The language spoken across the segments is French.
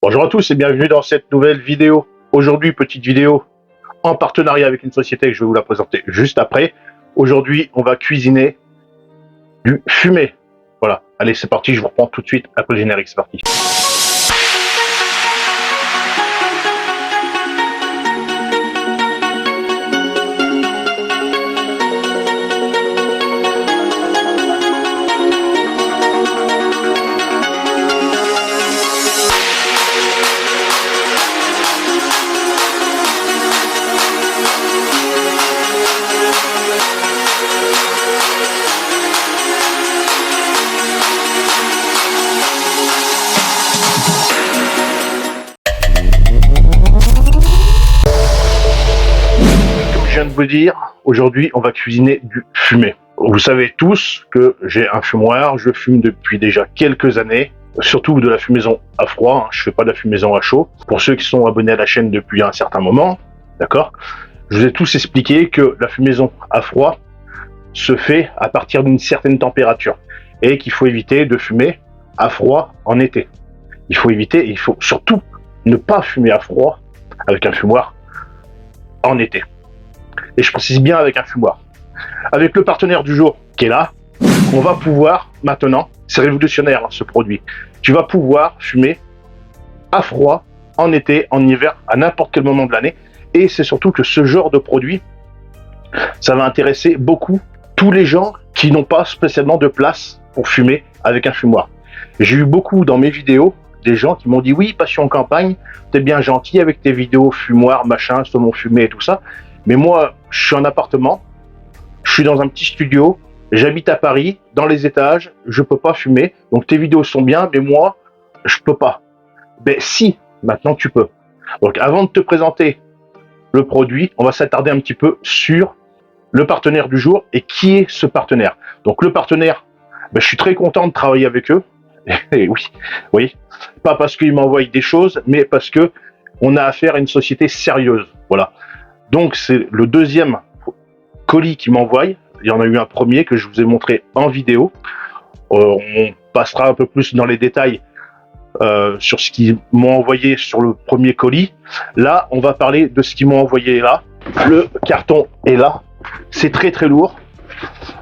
Bonjour à tous et bienvenue dans cette nouvelle vidéo. Aujourd'hui, petite vidéo en partenariat avec une société que je vais vous la présenter juste après. Aujourd'hui, on va cuisiner du fumé. Voilà, allez c'est parti, je vous reprends tout de suite après le générique, c'est parti. Je viens de vous dire, aujourd'hui on va cuisiner du fumé. Vous savez tous que j'ai un fumoir, je fume depuis déjà quelques années, surtout de la fumaison à froid, je fais pas de la fumaison à chaud. Pour ceux qui sont abonnés à la chaîne depuis un certain moment, d'accord, je vous ai tous expliqué que la fumaison à froid se fait à partir d'une certaine température et qu'il faut éviter de fumer à froid en été. Il faut surtout ne pas fumer à froid avec un fumoir en été. Et je précise bien avec un fumoir. Avec le partenaire du jour qui est là, on va pouvoir maintenant, c'est révolutionnaire ce produit, tu vas pouvoir fumer à froid, en été, en hiver, à n'importe quel moment de l'année. Et c'est surtout que ce genre de produit, ça va intéresser beaucoup tous les gens qui n'ont pas spécialement de place pour fumer avec un fumoir. J'ai eu beaucoup dans mes vidéos des gens qui m'ont dit oui, Passion Campagne, t'es bien gentil avec tes vidéos fumoir, machin, saumon fumé et tout ça. Mais moi, je suis en appartement, je suis dans un petit studio, j'habite à Paris, dans les étages, je peux pas fumer. Donc tes vidéos sont bien, mais moi, je peux pas. Ben si, maintenant tu peux. Donc avant de te présenter le produit, on va s'attarder un petit peu sur le partenaire du jour et qui est ce partenaire. Donc le partenaire, ben, je suis très content de travailler avec eux. Et oui, pas parce qu'ils m'envoient des choses, mais parce que on a affaire à une société sérieuse. Voilà. Donc c'est le deuxième colis qu'ils m'envoient. Il y en a eu un premier que je vous ai montré en vidéo. On passera un peu plus dans les détails sur ce qu'ils m'ont envoyé sur le premier colis. Là, on va parler de ce qu'ils m'ont envoyé là. Le carton est là. C'est très très lourd.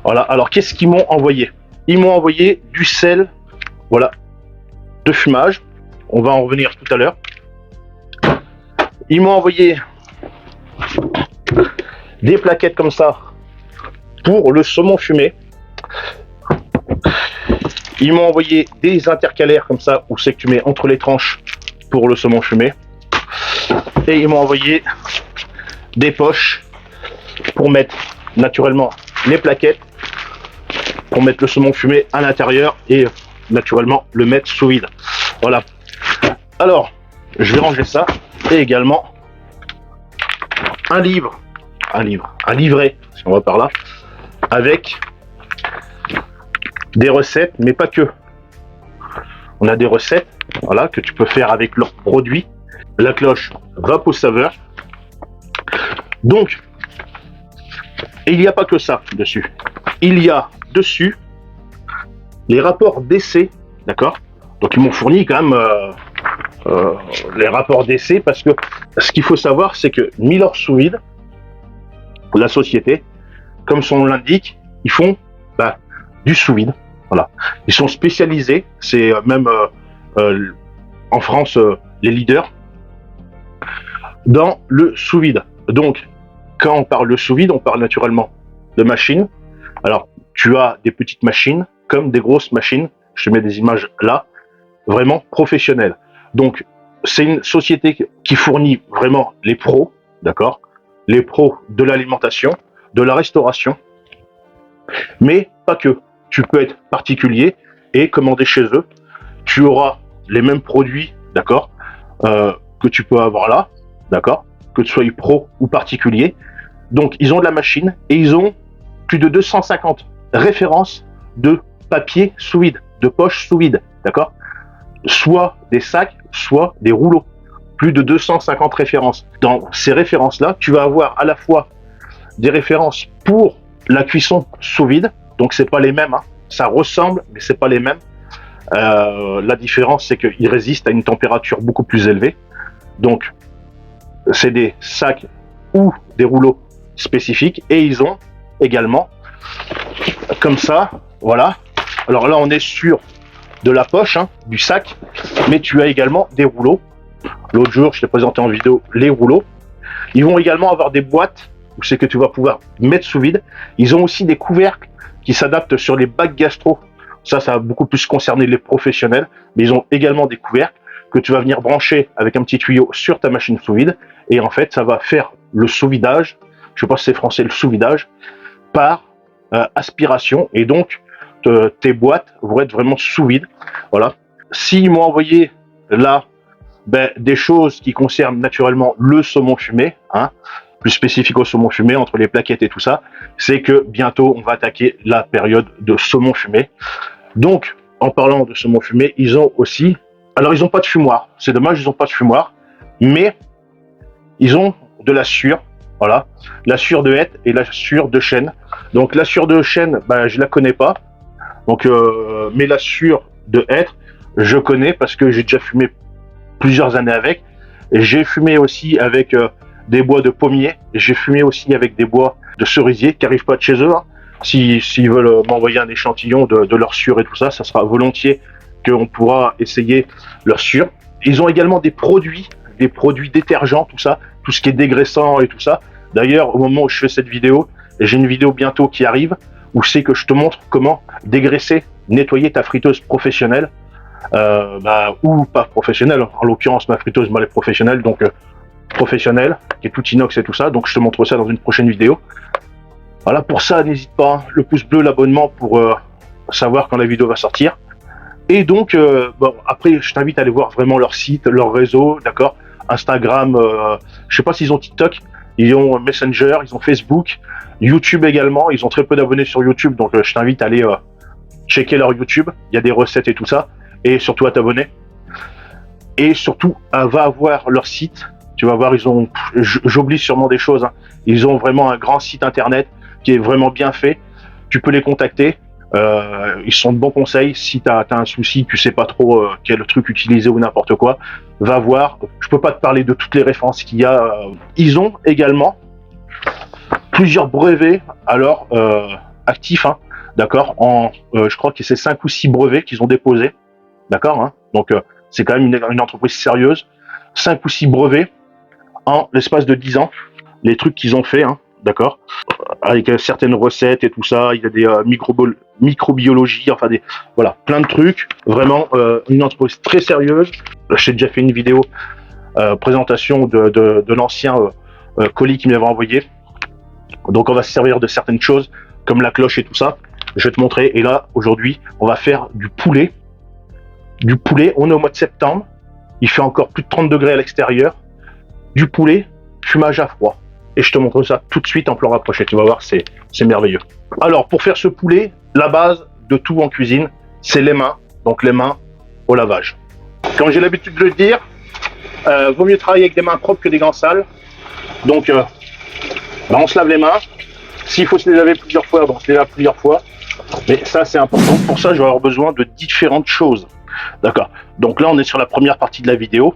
Voilà. Alors qu'est-ce qu'ils m'ont envoyé? Ils m'ont envoyé du sel, voilà, de fumage. On va en revenir tout à l'heure. Ils m'ont envoyé des plaquettes comme ça pour le saumon fumé. Ils m'ont envoyé des intercalaires comme ça où c'est que tu mets entre les tranches pour le saumon fumé. Et ils m'ont envoyé des poches pour mettre naturellement les plaquettes, pour mettre le saumon fumé à l'intérieur et naturellement le mettre sous vide. Voilà. Alors, je vais ranger ça et également un livret, si on va par là, avec des recettes, mais pas que. On a des recettes, voilà, que tu peux faire avec leurs produits. La cloche Vapo Saveur. Donc, et il n'y a pas que ça dessus. Il y a dessus les rapports d'essai, d'accord? Donc ils m'ont fourni quand même les rapports d'essai parce que ce qu'il faut savoir, c'est que Miller Sous Vide, la société, comme son nom l'indique, ils font du sous vide. Voilà. Ils sont spécialisés, c'est même en France les leaders dans le sous vide. Donc, quand on parle de sous vide, on parle naturellement de machines. Alors, tu as des petites machines comme des grosses machines. Je te mets des images là, vraiment professionnelles. Donc, c'est une société qui fournit vraiment les pros, d'accord, les pros de l'alimentation, de la restauration, mais pas que. Tu peux être particulier et commander chez eux. Tu auras les mêmes produits, d'accord, que tu peux avoir là, d'accord, que tu sois pro ou particulier. Donc, ils ont de la machine et ils ont plus de 250 références de papier sous vide, de poches sous vide, d'accord, soit des sacs, soit des rouleaux. Plus de 250 références. Dans ces références-là, tu vas avoir à la fois des références pour la cuisson sous vide, donc c'est pas les mêmes, hein. Ça ressemble, mais c'est pas les mêmes. La différence, c'est qu'ils résistent à une température beaucoup plus élevée. Donc, c'est des sacs ou des rouleaux spécifiques. Et ils ont également, comme ça, voilà. Alors là, on est sur de la poche, hein, du sac, mais tu as également des rouleaux. L'autre jour, je t'ai présenté en vidéo les rouleaux. Ils vont également avoir des boîtes où c'est que tu vas pouvoir mettre sous vide. Ils ont aussi des couvercles qui s'adaptent sur les bacs gastro. Ça va beaucoup plus concerner les professionnels, mais ils ont également des couvercles que tu vas venir brancher avec un petit tuyau sur ta machine sous vide. Et en fait, ça va faire le sous-vidage, je sais pas si c'est français, le sous-vidage, par aspiration. Et donc, tes boîtes vont être vraiment sous vide. Voilà. S'ils m'ont envoyé là des choses qui concernent naturellement le saumon fumé, hein, plus spécifique au saumon fumé, entre les plaquettes et tout ça, c'est que bientôt on va attaquer la période de saumon fumé. Donc, en parlant de saumon fumé, ils ont aussi, alors ils n'ont pas de fumoir, c'est dommage, ils n'ont pas de fumoir, mais ils ont de la sciure, voilà, la sciure de hêtre et la sciure de chêne. Donc la sciure de chêne, je la connais pas, donc mais la sciure de hêtre, je connais parce que j'ai déjà fumé plusieurs années avec. J'ai fumé aussi avec des bois de pommier. J'ai fumé aussi avec des bois de cerisier qui n'arrivent pas de chez eux. Hein. S'ils veulent m'envoyer un échantillon de leur sciure et tout ça, ça sera volontiers qu'on pourra essayer leur sciure. Ils ont également des produits détergents, tout ça, tout ce qui est dégraissant et tout ça. D'ailleurs, au moment où je fais cette vidéo, j'ai une vidéo bientôt qui arrive où c'est que je te montre comment dégraisser, nettoyer ta friteuse professionnelle. Ou pas professionnelle, en l'occurrence ma friteuse elle est professionnelle, donc professionnelle, qui est tout inox et tout ça, donc je te montre ça dans une prochaine vidéo. Voilà, pour ça n'hésite pas, hein, le pouce bleu, l'abonnement pour savoir quand la vidéo va sortir. Et donc après je t'invite à aller voir vraiment leur site, leur réseau, d'accord, Instagram, je sais pas s'ils ont TikTok, ils ont Messenger, ils ont Facebook, YouTube également, ils ont très peu d'abonnés sur YouTube, donc je t'invite à aller checker leur YouTube, il y a des recettes et tout ça, et surtout à t'abonner. Et surtout, va voir leur site. Tu vas voir, ils ont, j'oublie sûrement des choses, hein. Ils ont vraiment un grand site internet qui est vraiment bien fait. Tu peux les contacter. Ils sont de bons conseils. Si tu as un souci, tu sais pas trop quel truc utiliser ou n'importe quoi, va voir. Je peux pas te parler de toutes les références qu'il y a. Ils ont également plusieurs brevets alors actifs, hein, d'accord. Je crois que c'est 5 ou 6 brevets qu'ils ont déposés. D'accord, hein. Donc c'est quand même une entreprise sérieuse. 5 ou 6 brevets en l'espace de 10 ans. Les trucs qu'ils ont fait, hein, d'accord, avec certaines recettes et tout ça. Il y a des microbiologie, enfin voilà, plein de trucs. Vraiment une entreprise très sérieuse. J'ai déjà fait une vidéo présentation de l'ancien colis qu'il m'avait envoyé. Donc on va se servir de certaines choses comme la cloche et tout ça. Je vais te montrer. Et là, aujourd'hui, on va faire du poulet. Du poulet, on est au mois de septembre, il fait encore plus de 30 degrés à l'extérieur. Du poulet, fumage à froid. Et je te montre ça tout de suite en plan rapproché, tu vas voir, c'est merveilleux. Alors, pour faire ce poulet, la base de tout en cuisine, c'est les mains. Donc les mains au lavage. Comme j'ai l'habitude de le dire, vaut mieux travailler avec des mains propres que des gants sales. Donc, on se lave les mains. S'il faut se les laver plusieurs fois, on se les lave plusieurs fois. Mais ça, c'est important. Pour ça, je vais avoir besoin de différentes choses. D'accord. Donc là, on est sur la première partie de la vidéo.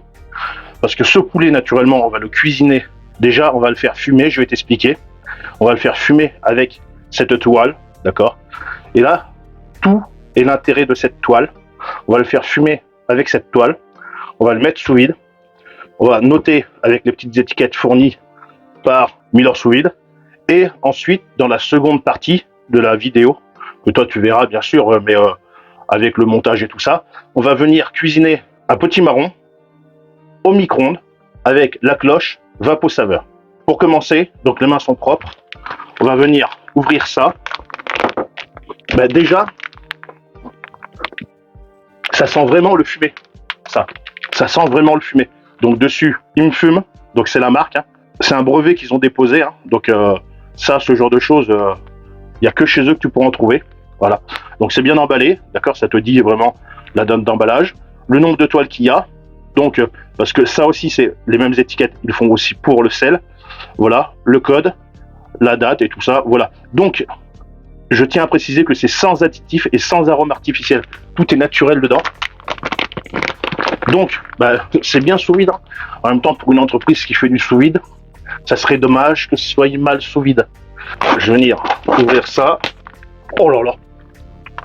Parce que ce poulet, naturellement, on va le cuisiner. Déjà, on va le faire fumer, je vais t'expliquer. On va le faire fumer avec cette toile. D'accord. Et là, tout est l'intérêt de cette toile. On va le faire fumer avec cette toile. On va le mettre sous vide. On va noter avec les petites étiquettes fournies par Miller Sous Vide. Et ensuite, dans la seconde partie de la vidéo, que toi tu verras bien sûr, mais avec le montage et tout ça, on va venir cuisiner un petit marron au micro-ondes avec la cloche Vapo Saveur. Pour commencer, donc les mains sont propres, on va venir ouvrir ça. Déjà, ça sent vraiment le fumé. Ça sent vraiment le fumé. Donc dessus, il fume, donc c'est la marque. Hein. C'est un brevet qu'ils ont déposé. Hein. Donc ça, ce genre de choses, il n'y a que chez eux que tu pourras en trouver. Voilà. Donc c'est bien emballé, d'accord. Ça te dit vraiment la date d'emballage, le nombre de toiles qu'il y a. Donc parce que ça aussi, c'est les mêmes étiquettes. Ils font aussi pour le sel. Voilà, le code, la date et tout ça. Voilà. Donc Je tiens à préciser que c'est sans additifs et sans arôme artificiel. Tout est naturel dedans. Donc, c'est bien sous vide. Hein. En même temps, pour une entreprise qui fait du sous vide, ça serait dommage que ce soit mal sous vide. Je vais venir ouvrir ça. Oh là là.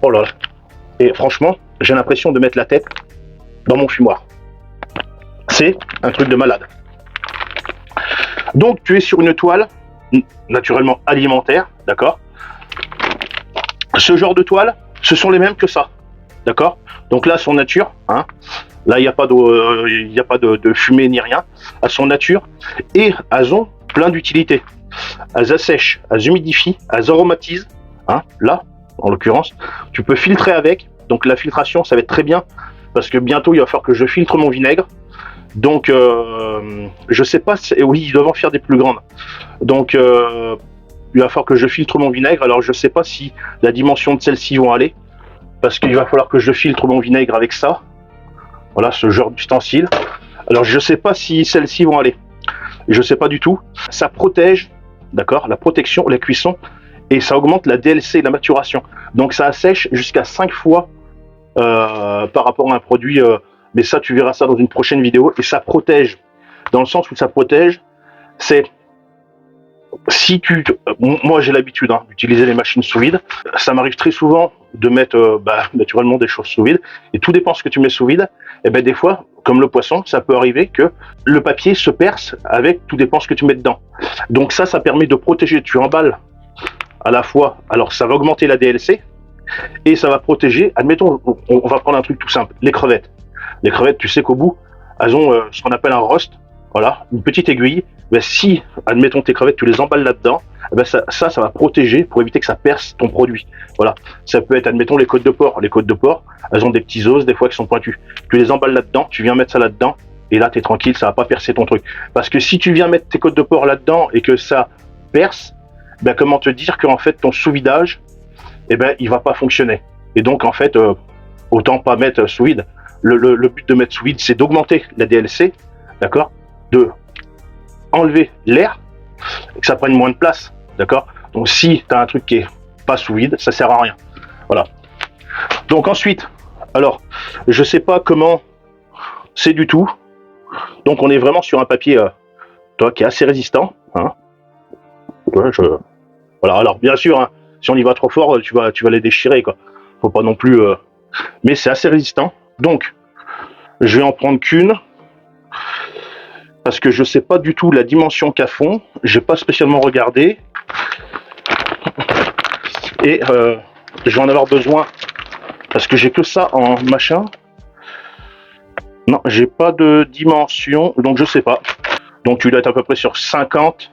Oh là là. Et franchement, j'ai l'impression de mettre la tête dans mon fumoir. C'est un truc de malade. Donc, tu es sur une toile, naturellement alimentaire, d'accord? Ce genre de toile, ce sont les mêmes que ça, d'accord? Donc là, son nature, hein, là, il n'y a pas de fumée ni rien. À son nature, et elles ont plein d'utilités. Elles assèchent, elles humidifient, elles aromatisent. Hein, là, en l'occurrence, tu peux filtrer avec. Donc la filtration, ça va être très bien parce que bientôt, il va falloir que je filtre mon vinaigre. Donc, je sais pas. Oui, ils doivent en faire des plus grandes. Donc, il va falloir que je filtre mon vinaigre. Alors, je sais pas si la dimension de celle-ci vont aller parce qu'il va falloir que je filtre mon vinaigre avec ça. Voilà, ce genre d'ustensile. Alors, je sais pas si celles-ci vont aller. Je sais pas du tout. Ça protège, d'accord, la protection, la cuisson, et ça augmente la DLC, la maturation. Donc, ça assèche jusqu'à 5 fois par rapport à un produit. Mais ça, tu verras ça dans une prochaine vidéo. Et ça protège, dans le sens où ça protège, c'est si tu... moi, j'ai l'habitude d'utiliser les machines sous vide. Ça m'arrive très souvent de mettre naturellement des choses sous vide. Et tout dépend ce que tu mets sous vide. Et des fois, comme le poisson, ça peut arriver que le papier se perce avec tout dépend ce que tu mets dedans. Donc ça permet de protéger. Tu emballes à la fois. Alors, ça va augmenter la DLC et ça va protéger. Admettons, on va prendre un truc tout simple. Les crevettes. Les crevettes, tu sais qu'au bout, elles ont ce qu'on appelle un rust. Voilà, une petite aiguille. Si, admettons, tes crevettes, tu les emballes là-dedans, ça va protéger pour éviter que ça perce ton produit. Voilà, ça peut être, admettons, les côtes de porc. Les côtes de porc, elles ont des petits os, des fois, qui sont pointus. Tu les emballes là-dedans, tu viens mettre ça là-dedans, et là, tu es tranquille, ça va pas percer ton truc. Parce que si tu viens mettre tes côtes de porc là-dedans et que ça perce, comment te dire qu'en fait, ton sous-vidage, il va pas fonctionner. Et donc, en fait, autant pas mettre sous vide. Le but de mettre sous vide, c'est d'augmenter la DLC, d'accord, de enlever l'air et que ça prenne moins de place, d'accord. Donc si tu as un truc qui est pas sous vide, ça sert à rien. Voilà. Donc ensuite, alors je sais pas comment c'est du tout. Donc on est vraiment sur un papier qui est assez résistant. Hein. Ouais, voilà. Alors bien sûr, hein, si on y va trop fort, tu vas les déchirer, quoi. Faut pas non plus. Mais c'est assez résistant. Donc je vais en prendre qu'une. Parce que je sais pas du tout la dimension qu'à fond, j'ai pas spécialement regardé, et je vais en avoir besoin parce que j'ai que ça en machin. Non, j'ai pas de dimension, donc je sais pas. Donc tu dois être à peu près sur 50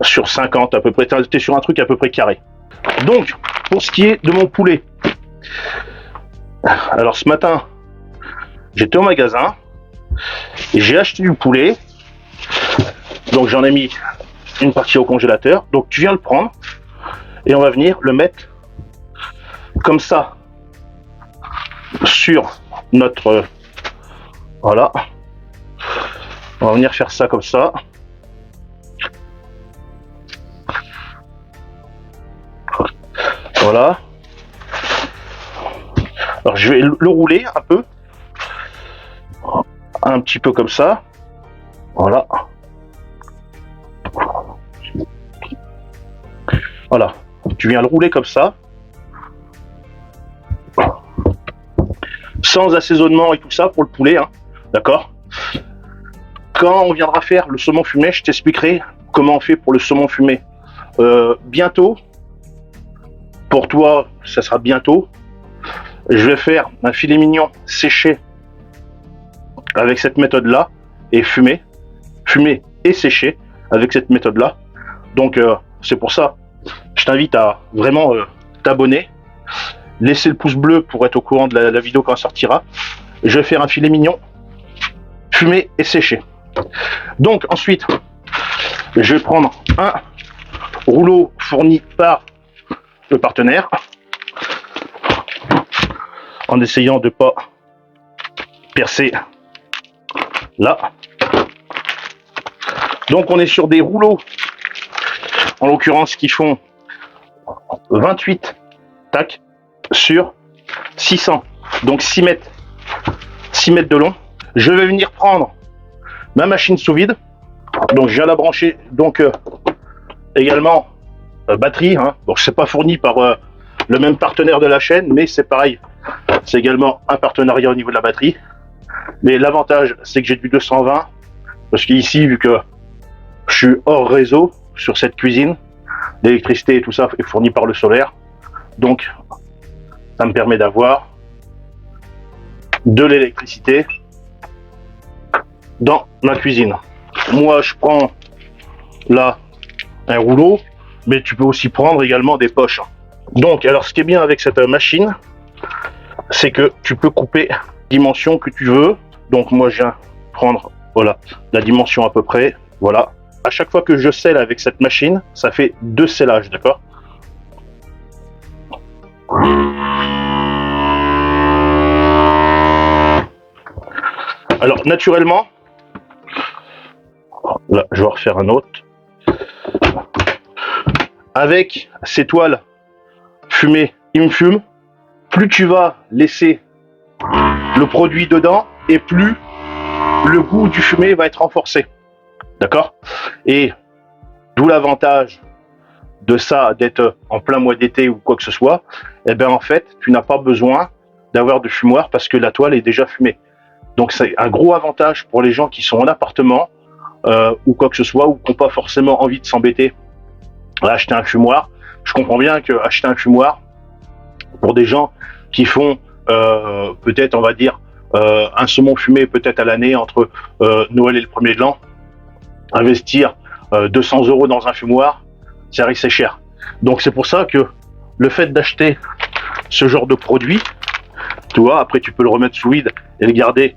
sur 50 à peu près. T'es sur un truc à peu près carré. Donc pour ce qui est de mon poulet. Alors ce matin, j'étais au magasin et j'ai acheté du poulet. Donc j'en ai mis une partie au congélateur. Donc tu viens le prendre et on va venir le mettre comme ça sur notre... Voilà. On va venir faire ça comme ça. Voilà. Alors je vais le rouler un peu. Un petit peu comme ça. Voilà. Voilà. Tu viens le rouler comme ça. Sans assaisonnement et tout ça pour le poulet. Hein. D'accord ? Quand on viendra faire le saumon fumé, je t'expliquerai comment on fait pour le saumon fumé. Bientôt. Pour toi, ça sera bientôt. Je vais faire un filet mignon séché avec cette méthode-là et fumé et séché avec cette méthode-là. Donc c'est pour ça, je t'invite à vraiment t'abonner, laisser le pouce bleu pour être au courant de la vidéo quand elle sortira. Je vais faire un filet mignon fumé et séché. Donc ensuite, je vais prendre un rouleau fourni par le partenaire en essayant de ne pas percer là. Donc on est sur des rouleaux, en l'occurrence qui font 28 tac sur 600, donc 6 mètres, 6 mètres de long. Je vais venir prendre ma machine sous vide, donc je viens la brancher, donc également batterie, hein. Donc c'est pas fourni par le même partenaire de la chaîne, mais c'est pareil, c'est également un partenariat au niveau de la batterie. Mais l'avantage c'est que j'ai du 220, parce qu'ici vu que je suis hors réseau sur cette cuisine, l'électricité et tout ça est fourni par le solaire, donc ça me permet d'avoir de l'électricité dans ma cuisine. Moi je prends là un rouleau, mais tu peux aussi prendre également des poches. Donc alors ce qui est bien avec cette machine, c'est que tu peux couper la dimension que tu veux. Donc moi je viens prendre voilà la dimension à peu près, voilà. À chaque fois que je scelle avec cette machine, ça fait 2 scellages, d'accord? Alors naturellement, là je vais refaire un autre. Avec ces toiles fumées, il me fume, plus tu vas laisser le produit dedans et plus le goût du fumé va être renforcé, d'accord? Et d'où l'avantage de ça, d'être en plein mois d'été ou quoi que ce soit, et bien en fait tu n'as pas besoin d'avoir de fumoir parce que la toile est déjà fumée. Donc c'est un gros avantage pour les gens qui sont en appartement ou quoi que ce soit, ou qui n'ont pas forcément envie de s'embêter à acheter un fumoir. Je comprends bien que acheter un fumoir pour des gens qui font peut-être, on va dire, un saumon fumé peut-être à l'année entre Noël et le 1er de l'an, investir 200 € dans un fumoir, ça risque c'est cher. Donc c'est pour ça que le fait d'acheter ce genre de produit, tu vois, après tu peux le remettre sous vide et le garder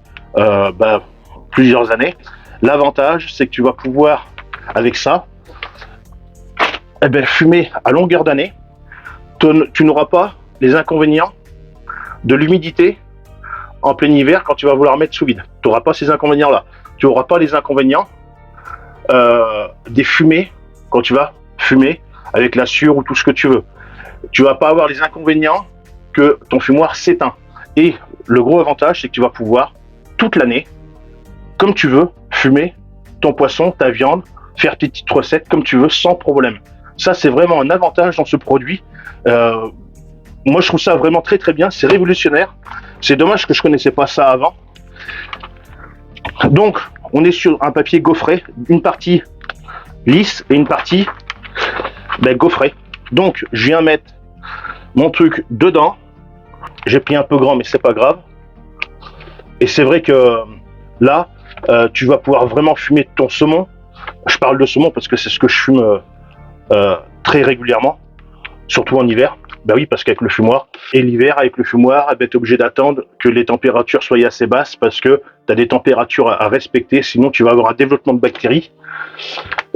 plusieurs années. L'avantage, c'est que tu vas pouvoir, avec ça, fumer à longueur d'année. Tu n'auras pas les inconvénients de l'humidité en plein hiver quand tu vas vouloir mettre sous vide. Tu n'auras pas ces inconvénients-là. Tu n'auras pas les inconvénients des fumées quand tu vas fumer avec la sueur ou tout ce que tu veux. Tu vas pas avoir les inconvénients que ton fumoir s'éteint. Et le gros avantage, c'est que tu vas pouvoir toute l'année, comme tu veux, fumer ton poisson, ta viande, faire tes petites recettes comme tu veux sans problème. Ça, c'est vraiment un avantage dans ce produit. Moi, je trouve ça vraiment très très bien. C'est révolutionnaire. C'est dommage que je connaissais pas ça avant. Donc, on est sur un papier gaufré, une partie lisse et une partie gaufrée. Donc, je viens mettre mon truc dedans. J'ai pris un peu grand, mais c'est pas grave. Et c'est vrai que là, tu vas pouvoir vraiment fumer ton saumon. Je parle de saumon parce que c'est ce que je fume très régulièrement, surtout en hiver. Ben oui, parce qu'avec le fumoir, et l'hiver avec le fumoir, tu es obligé d'attendre que les températures soient assez basses parce que tu as des températures à respecter, sinon tu vas avoir un développement de bactéries.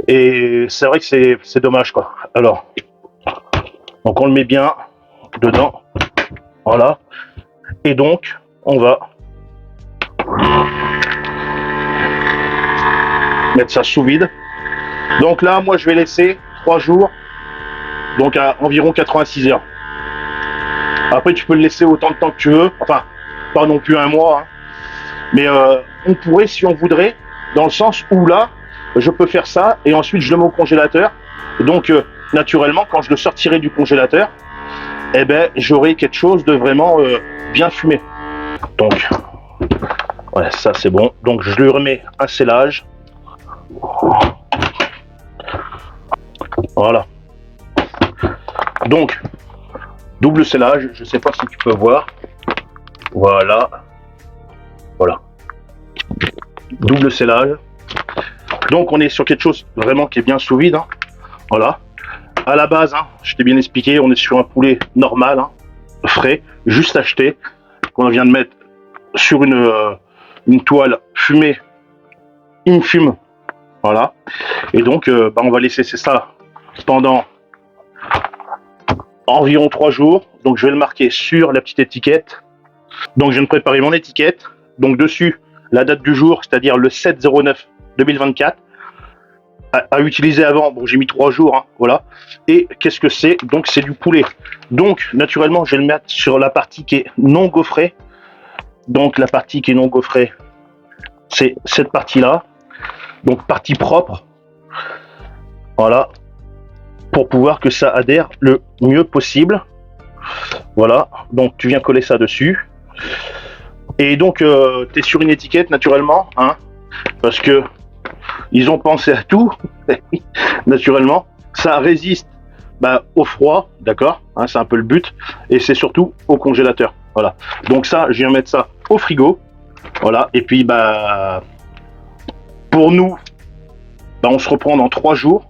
Et c'est vrai que c'est dommage, quoi. Alors, donc on le met bien dedans, voilà. Et donc, on va mettre ça sous vide. Donc là, moi, je vais laisser 3 jours, donc à environ 86 heures. Après, tu peux le laisser autant de temps que tu veux, enfin, pas non plus un mois, hein. Mais on pourrait, si on voudrait, dans le sens où là, je peux faire ça, et ensuite je le mets au congélateur. Donc, naturellement, quand je le sortirai du congélateur, j'aurai quelque chose de vraiment bien fumé. Donc, voilà, ça c'est bon. Donc, je lui remets un scellage. Voilà. Donc, double scellage, je sais pas si tu peux voir. Voilà. Voilà. Double scellage. Donc, on est sur quelque chose vraiment qui est bien sous vide, hein. Voilà. À la base, hein, je t'ai bien expliqué, on est sur un poulet normal, hein, frais, juste acheté, qu'on vient de mettre sur une toile fumée. Il me fume. Voilà. Et donc, on va laisser ça pendant environ 3 jours. Donc, je vais le marquer sur la petite étiquette. Donc, je viens de préparer mon étiquette. Donc, dessus, la date du jour, c'est-à-dire le 7/09/2024. à utiliser avant. Bon, j'ai mis 3 jours, hein, voilà. Et qu'est-ce que c'est? Donc, c'est du poulet. Donc, naturellement, je vais le mettre sur la partie qui est non gaufrée. Donc, la partie qui est non gaufrée, c'est cette partie-là. Donc, partie propre. Voilà. Pour pouvoir que ça adhère le mieux possible. Voilà. Donc, tu viens coller ça dessus. Et donc, tu es sur une étiquette, naturellement, hein, parce que ils ont pensé à tout, naturellement. Ça résiste au froid, d'accord, hein, c'est un peu le but, et c'est surtout au congélateur. Voilà. Donc ça, je viens mettre ça au frigo. Voilà. Et puis, pour nous, on se reprend dans 3 jours,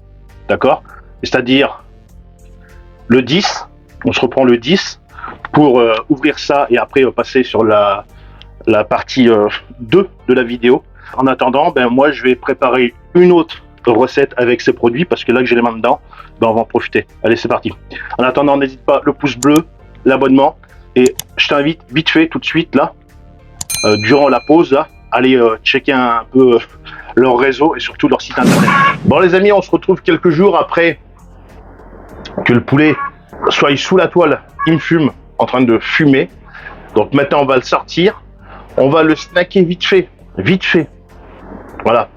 d'accord. C'est-à-dire le 10, on se reprend le 10 pour ouvrir ça et après passer sur la partie 2 de la vidéo. En attendant, moi je vais préparer une autre recette avec ces produits parce que là que j'ai les mains dedans, on va en profiter. Allez, c'est parti. En attendant, n'hésite pas, le pouce bleu, l'abonnement, et je t'invite vite fait tout de suite là, durant la pause là, aller checker un peu leur réseau et surtout leur site internet. Bon les amis, on se retrouve quelques jours après que le poulet soit sous la toile, il fume, en train de fumer. Donc maintenant on va le sortir, on va le snacker vite fait. Voilà,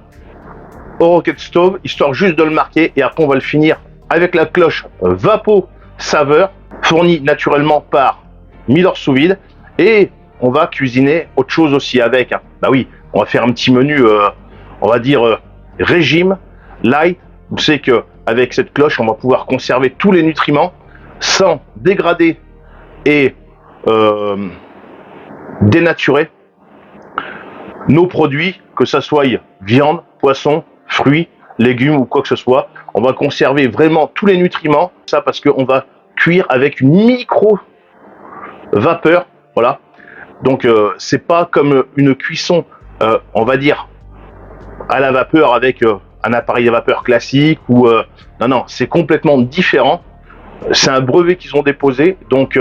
au Rocket Stove, histoire juste de le marquer, et après on va le finir avec la cloche Vapo Saveur, fournie naturellement par Miller Sous Vide, et on va cuisiner autre chose aussi avec. Bah oui, on va faire un petit menu, on va dire régime light. Vous savez que avec cette cloche, on va pouvoir conserver tous les nutriments sans dégrader et dénaturer nos produits, que ça soit viande, poisson, fruits, légumes ou quoi que ce soit. On va conserver vraiment tous les nutriments, ça parce qu'on va cuire avec une micro vapeur, voilà. Donc c'est pas comme une cuisson, on va dire à la vapeur avec un appareil à vapeur classique ou non, c'est complètement différent. C'est un brevet qu'ils ont déposé, donc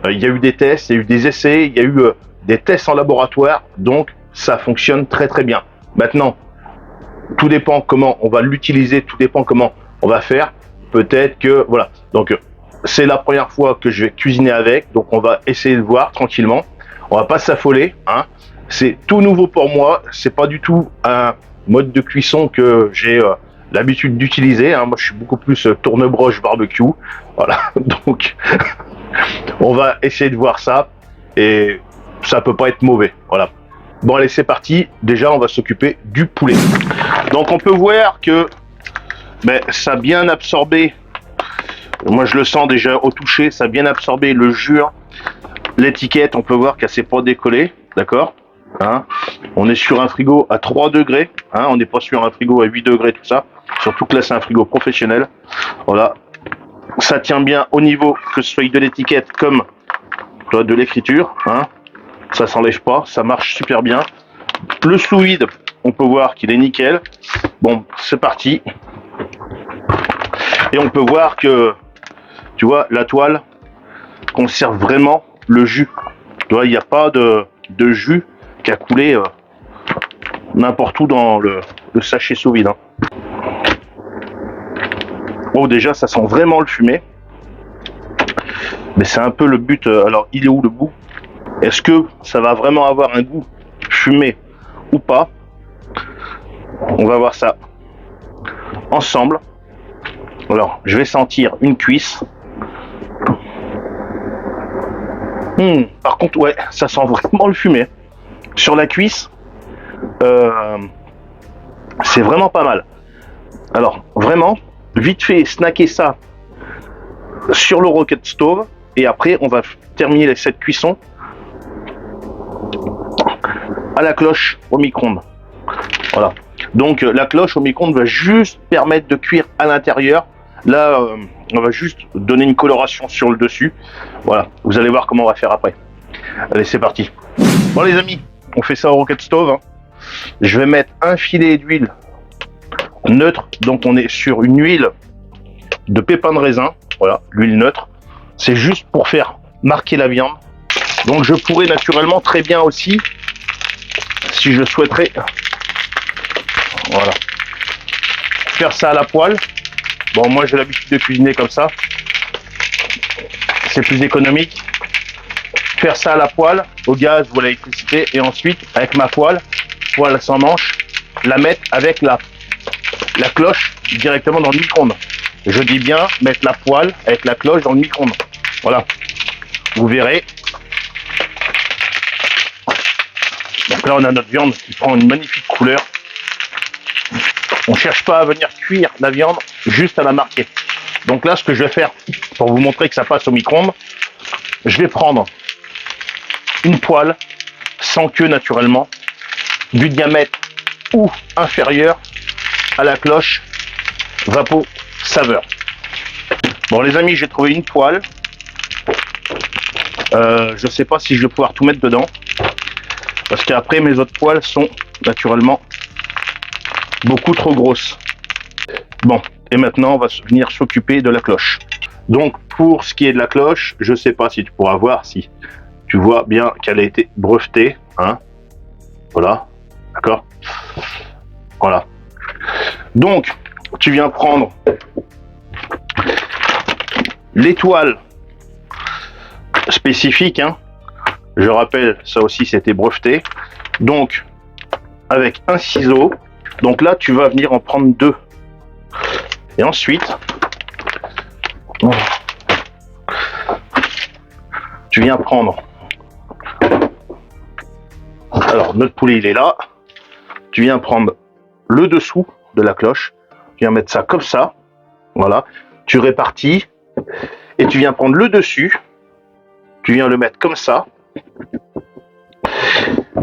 il y a eu des tests, il y a eu des essais, il y a eu des tests en laboratoire, donc ça fonctionne très très bien. Maintenant, tout dépend comment on va l'utiliser, tout dépend comment on va faire. Peut-être que voilà. Donc c'est la première fois que je vais cuisiner avec, donc on va essayer de voir tranquillement. On va pas s'affoler, hein. C'est tout nouveau pour moi. C'est pas du tout un mode de cuisson que j'ai l'habitude d'utiliser. Hein. Moi, je suis beaucoup plus tourne-broche barbecue. Voilà. Donc on va essayer de voir ça et ça peut pas être mauvais. Voilà. Bon allez, c'est parti. Déjà, on va s'occuper du poulet. Donc on peut voir que ça a bien absorbé. Moi, je le sens déjà au toucher. Ça a bien absorbé le jus. L'étiquette, on peut voir qu'elle s'est pas décollée. D'accord, hein. On est sur un frigo à 3 degrés. Hein. On n'est pas sur un frigo à 8 degrés, tout ça. Surtout que là, c'est un frigo professionnel. Voilà. Ça tient bien au niveau, que ce soit de l'étiquette comme de l'écriture. Hein. Ça s'enlève pas, ça marche super bien. Le sous vide, on peut voir qu'il est nickel. Bon, c'est parti. Et on peut voir que, tu vois, la toile conserve vraiment le jus. Tu vois, il n'y a pas de jus qui a coulé n'importe où dans le sachet sous vide. Hein. Oh, déjà, ça sent vraiment le fumé. Mais c'est un peu le but. Alors, il est où le goût? Est-ce que ça va vraiment avoir un goût fumé ou pas? On va voir ça ensemble. Alors, je vais sentir une cuisse. Par contre, ouais, ça sent vraiment le fumé. Sur la cuisse, c'est vraiment pas mal. Alors, vraiment, vite fait, snacker ça sur le Rocket Stove. Et après, on va terminer cette cuisson à la cloche au micro-ondes. Voilà. Donc la cloche au micro-ondes va juste permettre de cuire à l'intérieur. Là, on va juste donner une coloration sur le dessus. Voilà. Vous allez voir comment on va faire après. Allez, c'est parti. Bon les amis, on fait ça au Rocket Stove. Hein. Je vais mettre un filet d'huile neutre. Donc on est sur une huile de pépins de raisin. Voilà, l'huile neutre. C'est juste pour faire marquer la viande. Donc je pourrais naturellement très bien aussi, si je souhaiterais, voilà, faire ça à la poêle. Bon, moi j'ai l'habitude de cuisiner comme ça. C'est plus économique. Faire ça à la poêle, au gaz ou à l'électricité, et ensuite, avec ma poêle sans manche, la mettre avec la cloche directement dans le micro-ondes. Je dis bien mettre la poêle avec la cloche dans le micro-ondes. Voilà. Vous verrez. Donc là, on a notre viande qui prend une magnifique couleur. On ne cherche pas à venir cuire la viande, juste à la marquer. Donc là, ce que je vais faire, pour vous montrer que ça passe au micro-ondes, je vais prendre une poêle, sans queue naturellement, du diamètre ou inférieur à la cloche Vapo Saveur. Bon les amis, j'ai trouvé une poêle. Je ne sais pas si je vais pouvoir tout mettre dedans, parce qu'après mes autres poêles sont naturellement beaucoup trop grosses. Bon, et maintenant on va venir s'occuper de la cloche. Donc pour ce qui est de la cloche, je ne sais pas si tu pourras voir, si tu vois bien qu'elle a été brevetée, hein. Voilà, d'accord. Voilà. Donc tu viens prendre l'étoile spécifique, hein. Je rappelle, ça aussi c'était breveté. Donc avec un ciseau, donc là tu vas venir en prendre deux. Et ensuite, tu viens prendre, alors notre poulet il est là, tu viens prendre le dessous de la cloche, tu viens mettre ça comme ça, voilà, tu répartis, et tu viens prendre le dessus, tu viens le mettre comme ça.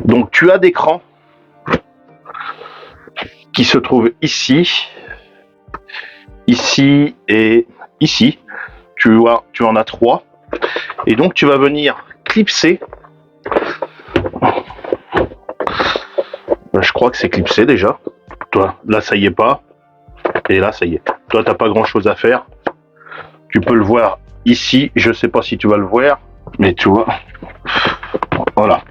Donc tu as des crans qui se trouvent ici, ici et ici. Tu en as 3. Et donc tu vas venir clipser. Je crois que c'est clipsé déjà. Toi, là ça y est pas. Et là ça y est. Toi t'as pas grand chose à faire. Tu peux le voir ici. Je sais pas si tu vas le voir, mais tu vois. Voilà.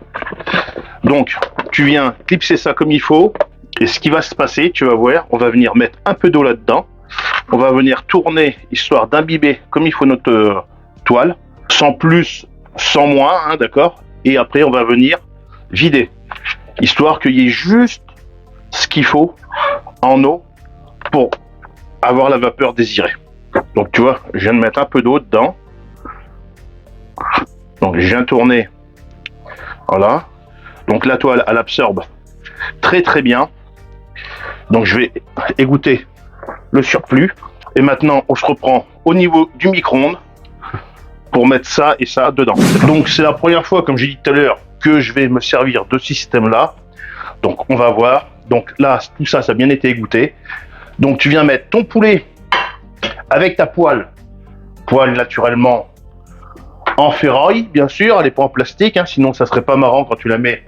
Donc tu viens clipser ça comme il faut. Et ce qui va se passer, tu vas voir, on va venir mettre un peu d'eau là-dedans. On va venir tourner, histoire d'imbiber comme il faut notre toile, sans plus, sans moins, hein, d'accord. Et après, on va venir vider, histoire qu'il y ait juste ce qu'il faut en eau pour avoir la vapeur désirée. Donc, tu vois, je viens de mettre un peu d'eau dedans. Donc, je viens tourner. Voilà. Donc, la toile, elle absorbe très très bien. Donc, je vais égoutter le surplus. Et maintenant, on se reprend au niveau du micro-ondes pour mettre ça et ça dedans. Donc, c'est la première fois, comme j'ai dit tout à l'heure, que je vais me servir de ce système-là. Donc, on va voir. Donc là, tout ça, ça a bien été égoutté. Donc, tu viens mettre ton poulet avec ta poêle. Poêle naturellement en ferraille, bien sûr. Elle n'est pas en plastique, hein, sinon ça serait pas marrant quand tu la mets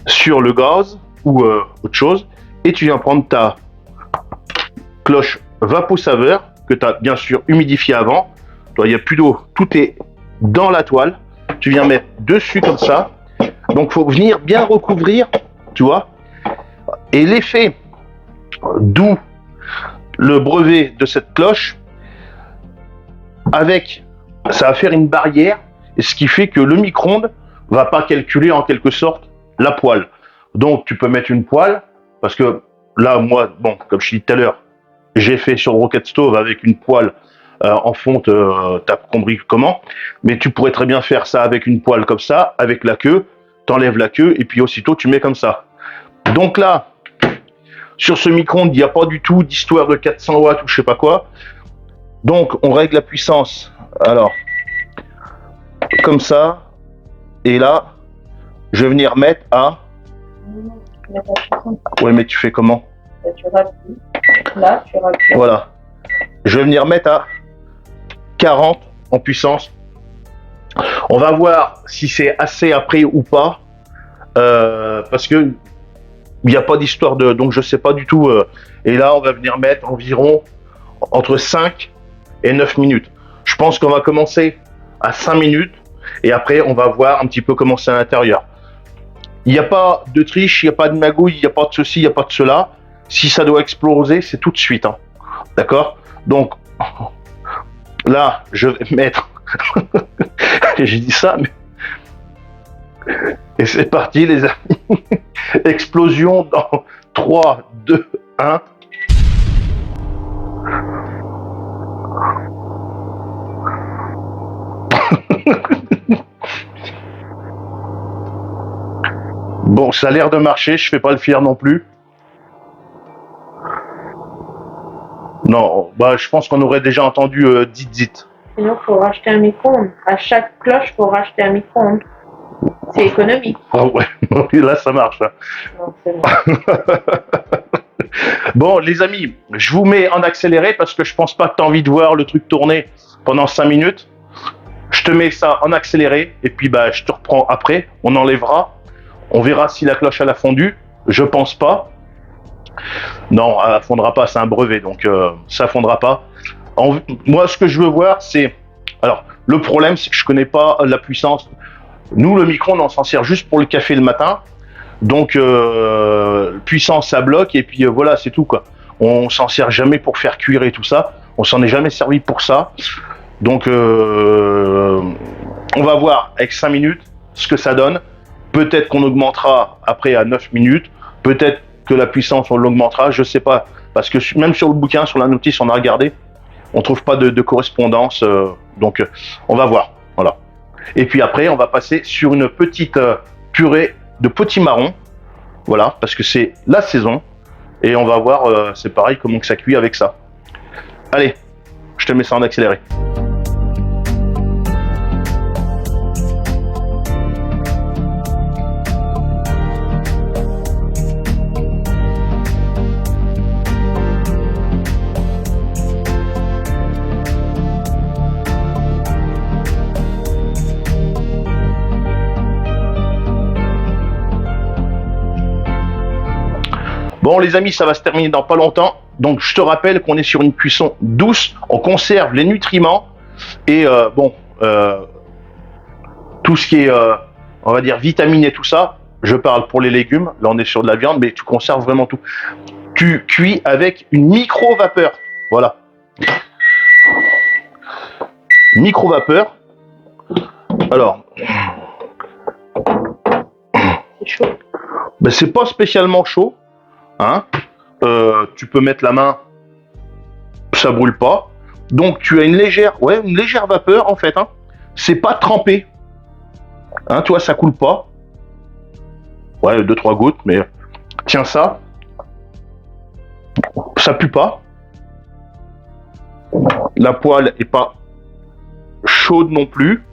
sur le gaz ou autre chose. Et tu viens prendre ta cloche Vapo Saveur que tu as bien sûr humidifié avant. Il n'y a plus d'eau, tout est dans la toile. Tu viens mettre dessus comme ça. Donc, il faut venir bien recouvrir, tu vois. Et l'effet, d'où le brevet de cette cloche, avec, ça va faire une barrière, et ce qui fait que le micro-ondes va pas calculer en quelque sorte la poêle. Donc, tu peux mettre une poêle, parce que là, moi, bon, comme je t'ai dit tout à l'heure, j'ai fait sur le Rocket Stove avec une poêle en fonte, t'as compris comment, mais tu pourrais très bien faire ça avec une poêle comme ça, avec la queue, t'enlèves la queue, et puis aussitôt tu mets comme ça. Donc là, sur ce micro-ondes, il n'y a pas du tout d'histoire de 400 watts ou je sais pas quoi. Donc on règle la puissance, alors, comme ça, et là, je vais venir mettre à... Ouais, mais tu fais comment? Tu rappuies. Là, tu rappuies. Voilà. Je vais venir mettre à 40 en puissance. On va voir si c'est assez après ou pas. Parce que il n'y a pas d'histoire de... Donc je sais pas du tout. Et là, on va venir mettre environ entre 5 et 9 minutes. Je pense qu'on va commencer à 5 minutes. Et après, on va voir un petit peu comment c'est à l'intérieur. Il n'y a pas de triche, il n'y a pas de magouille, il n'y a pas de ceci, il n'y a pas de cela. Si ça doit exploser, c'est tout de suite. Hein. D'accord? Donc, là, je vais mettre... J'ai dit ça, mais... Et c'est parti, les amis. Explosion dans 3, 2, 1. Bon, ça a l'air de marcher, je fais pas le fier non plus. Non, bah je pense qu'on aurait déjà entendu dit. Sinon, il faut racheter un micro-ondes. À chaque cloche, il faut racheter un micro-ondes. C'est économique. Ah ouais, là ça marche. Hein. Non, c'est bon. Bon, les amis, je vous mets en accéléré parce que je pense pas que tu as envie de voir le truc tourner pendant 5 minutes. Je te mets ça en accéléré et puis bah je te reprends après. On enlèvera. On verra si la cloche elle a fondu. Je pense pas. Non, elle fondra pas. C'est un brevet, donc ça fondra pas. Moi, ce que je veux voir, c'est... Alors, le problème, c'est que je connais pas la puissance. Nous, le micro-ondes, on s'en sert juste pour le café le matin. Donc, puissance, ça bloque. Et puis, voilà, c'est tout, quoi. On s'en sert jamais pour faire cuire et tout ça. On s'en est jamais servi pour ça. Donc, on va voir avec 5 minutes ce que ça donne. Peut-être qu'on augmentera après à 9 minutes. Peut-être que la puissance, on l'augmentera. Je sais pas. Parce que même sur le bouquin, sur la notice, on a regardé. On trouve pas de correspondance. Donc, on va voir. Voilà. Et puis après, on va passer sur une petite purée de potimarron. Voilà. Parce que c'est la saison. Et on va voir, c'est pareil, comment que ça cuit avec ça. Allez, je te mets ça en accéléré. Bon les amis, ça va se terminer dans pas longtemps. Donc je te rappelle qu'on est sur une cuisson douce. On conserve les nutriments. Et tout ce qui est, on va dire, vitamines et tout ça. Je parle pour les légumes. Là on est sur de la viande, mais tu conserves vraiment tout. Tu cuis avec une micro-vapeur. Voilà. Micro-vapeur. Alors. C'est chaud. Ben, c'est pas spécialement chaud. Hein, tu peux mettre la main, ça brûle pas. Donc tu as une légère vapeur en fait. Hein. C'est pas trempé. Hein, tu vois, ça coule pas. Ouais, 2-3 gouttes, mais tiens ça. Ça pue pas. La poêle est pas chaude non plus.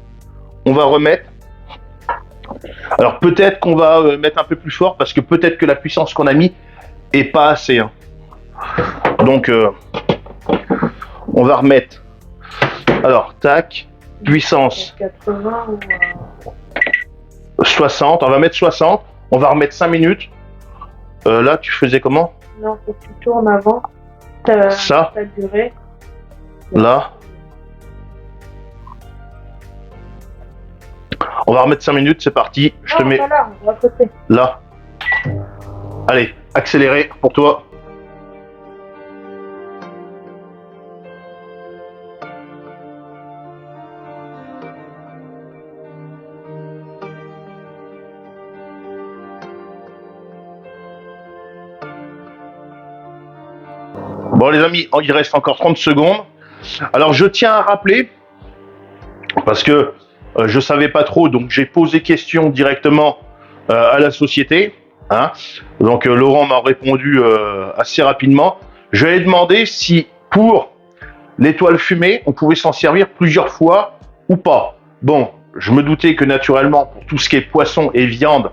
On va remettre. Alors peut-être qu'on va mettre un peu plus fort parce que peut-être que la puissance qu'on a mis et pas assez. Hein. Donc, on va remettre. Alors, tac, puissance 80 ou 60. On va mettre 60. On va remettre 5 minutes. Là, tu faisais comment? Non, faut que tu tournes avant. Ça. Ta durée. Là. On va remettre 5 minutes. C'est parti. Je te mets là, on va côté. là. Allez, accéléré pour toi. Bon les amis, il reste encore 30 secondes. Alors je tiens à rappeler, parce que je savais pas trop, donc j'ai posé question directement à la société. Hein. Donc Laurent m'a répondu assez rapidement. Je lui ai demandé si pour l'étoile fumée, on pouvait s'en servir plusieurs fois ou pas. Bon, je me doutais que naturellement, pour tout ce qui est poisson et viande,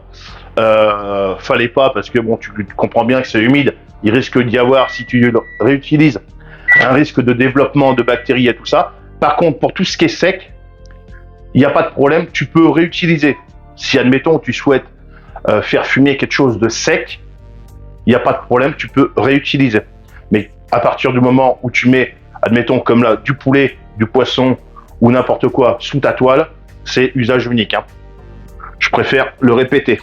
fallait pas, parce que bon, tu comprends bien que c'est humide. Il risque d'y avoir, si tu le réutilises, un risque de développement de bactéries et tout ça. Par contre, pour tout ce qui est sec, il n'y a pas de problème, tu peux réutiliser. Si, admettons, tu souhaites faire fumer quelque chose de sec, il n'y a pas de problème, tu peux réutiliser. Mais à partir du moment où tu mets, admettons, comme là, du poulet, du poisson ou n'importe quoi sous ta toile, c'est usage unique. Hein. Je préfère le répéter.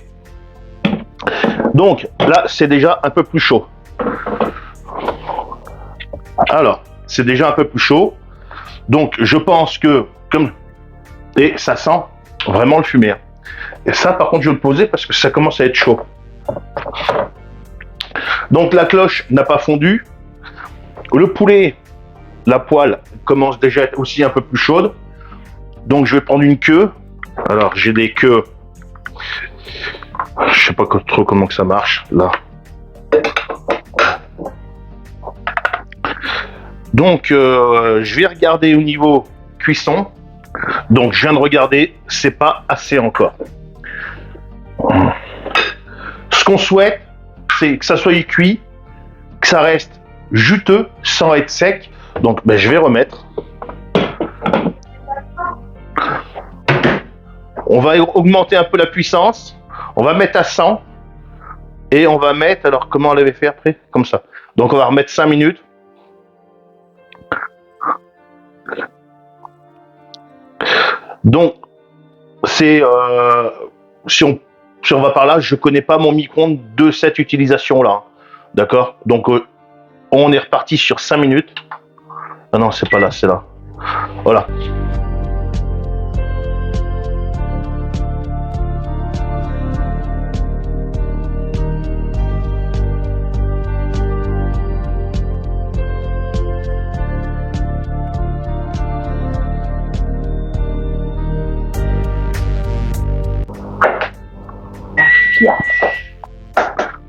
Donc, là, c'est déjà un peu plus chaud. Alors, c'est déjà un peu plus chaud. Donc, je pense que, et ça sent vraiment le fumet. Et ça, par contre, je vais le poser parce que ça commence à être chaud. Donc, la cloche n'a pas fondu. Le poulet, la poêle commence déjà à être aussi un peu plus chaude. Donc, je vais prendre une queue. Alors, j'ai des queues. Je sais pas trop comment que ça marche, là. Donc, je vais regarder au niveau cuisson. Donc, je viens de regarder, c'est pas assez encore. Ce qu'on souhaite, c'est que ça soit cuit, que ça reste juteux sans être sec. Donc, ben, je vais remettre. On va augmenter un peu la puissance. On va mettre à 100. Et on va mettre, alors comment on l'avait fait après? Comme ça. Donc, on va remettre 5 minutes. Donc, c'est si on va par là, je connais pas mon micro-ondes de cette utilisation-là. D'accord? Donc, on est reparti sur 5 minutes. Ah non, c'est pas là, c'est là. Voilà.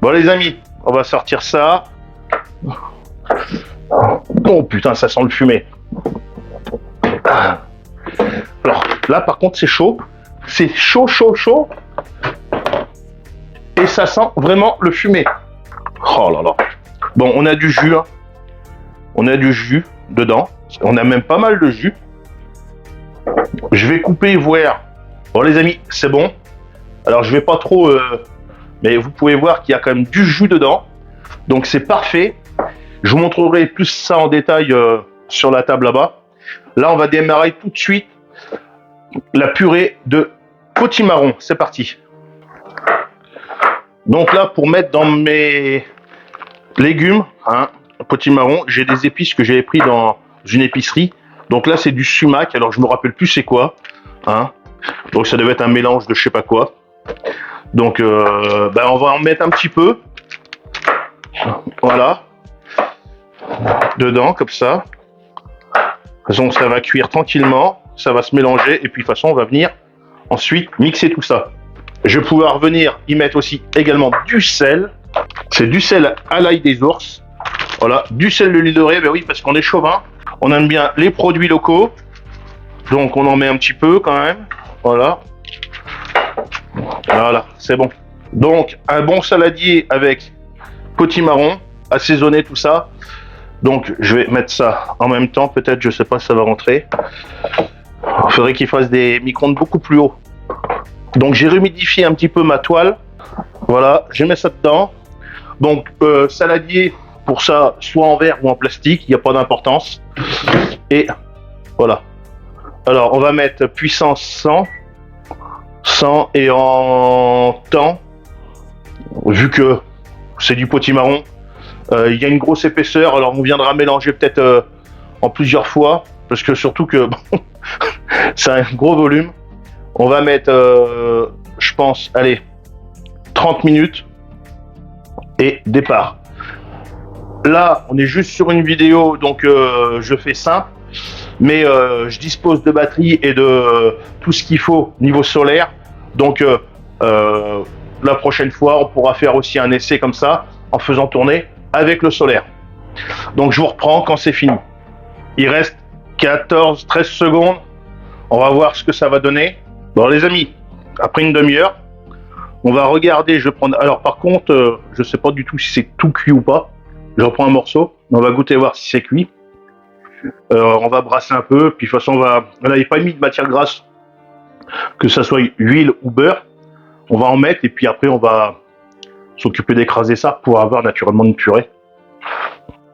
Bon les amis, on va sortir ça. Oh putain, ça sent le fumet. Alors là par contre c'est chaud. C'est chaud, chaud, chaud. Et ça sent vraiment le fumet. Oh là là. Bon, on a du jus. Hein. On a du jus dedans. On a même pas mal de jus. Je vais couper et voir. Bon les amis, c'est bon. Alors je vais pas trop... mais vous pouvez voir qu'il y a quand même du jus dedans. Donc c'est parfait. Je vous montrerai plus ça en détail sur la table là-bas. Là, on va démarrer tout de suite la purée de potimarron. C'est parti. Donc là, pour mettre dans mes légumes, hein, potimarron, j'ai des épices que j'avais pris dans une épicerie. Donc là, c'est du sumac. Alors, je me rappelle plus c'est quoi. Hein. Donc ça devait être un mélange de je sais pas quoi. Donc, ben, on va en mettre un petit peu. Voilà. Dedans, comme ça. De toute façon, ça va cuire tranquillement. Ça va se mélanger. Et puis, de toute façon, on va venir ensuite mixer tout ça. Je vais pouvoir venir y mettre aussi également du sel. C'est du sel à l'ail des ours. Voilà. Du sel de l'huile de ré. Ben oui, parce qu'on est chauvin. On aime bien les produits locaux. Donc, on en met un petit peu quand même. Voilà. Voilà, c'est bon. Donc, un bon saladier avec potimarron, assaisonner tout ça. Donc, je vais mettre ça en même temps. Peut-être, je sais pas si ça va rentrer. Il faudrait qu'il fasse des micro-ondes beaucoup plus haut. Donc, j'ai rehumidifié un petit peu ma toile. Voilà, je mets ça dedans. Donc, saladier, pour ça, soit en verre ou en plastique, il n'y a pas d'importance. Et voilà. Alors, on va mettre puissance 100. 100 et en temps, vu que c'est du potimarron, il y a une grosse épaisseur, alors on viendra mélanger peut-être en plusieurs fois, parce que surtout que bon, c'est un gros volume. On va mettre, je pense, allez, 30 minutes et départ. Là, on est juste sur une vidéo, donc je fais simple, mais je dispose de batterie et de tout ce qu'il faut niveau solaire. Donc la prochaine fois, on pourra faire aussi un essai comme ça, en faisant tourner avec le solaire. Donc je vous reprends quand c'est fini. Il reste 14-13 secondes. On va voir ce que ça va donner. Bon les amis, après une demi-heure, on va regarder. Je vais prendre. Alors par contre, je sais pas du tout si c'est tout cuit ou pas. Je reprends un morceau. On va goûter voir si c'est cuit. On va brasser un peu. Puis de toute façon, on n'avait pas mis de matière grasse, que ça soit huile ou beurre. On va en mettre et puis après on va s'occuper d'écraser ça pour avoir naturellement une purée.